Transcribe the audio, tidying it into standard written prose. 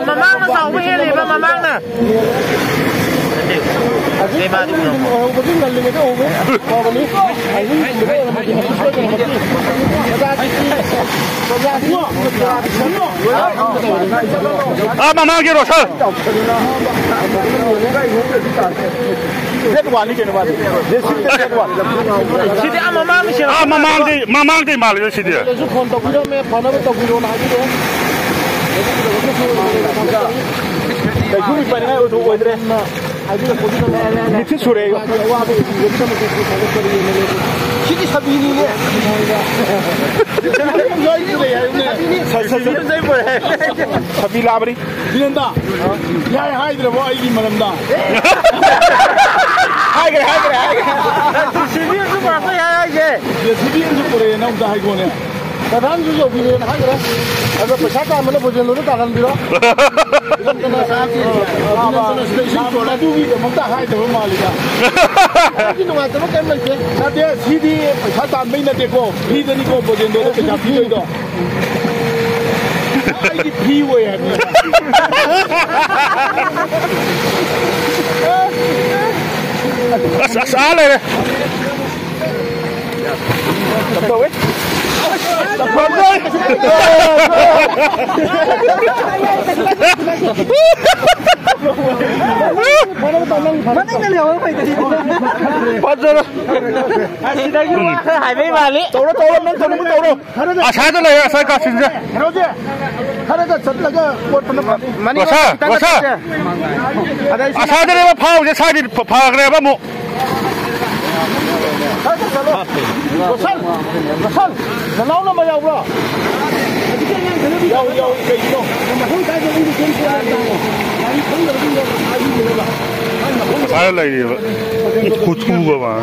mamang nó sầu với heli mà mamang nè đây mà đi mamang kia rồi sao mamang đi mà lấy gì đấy Dai giù mi fai o tu vuoi tre? Mi ti surego. Ci ti sabini ne? Sabi labri. Dinanda. Ya hai dre bo ai gi malamda. Hai gre. Sibi su ba fa ya ge. Sibi su pore na da hai go ne. Kadang tu jo bile na hai gre. Ada pesaka mana bojen lu ta kan biro. Saya lagi kutu apa?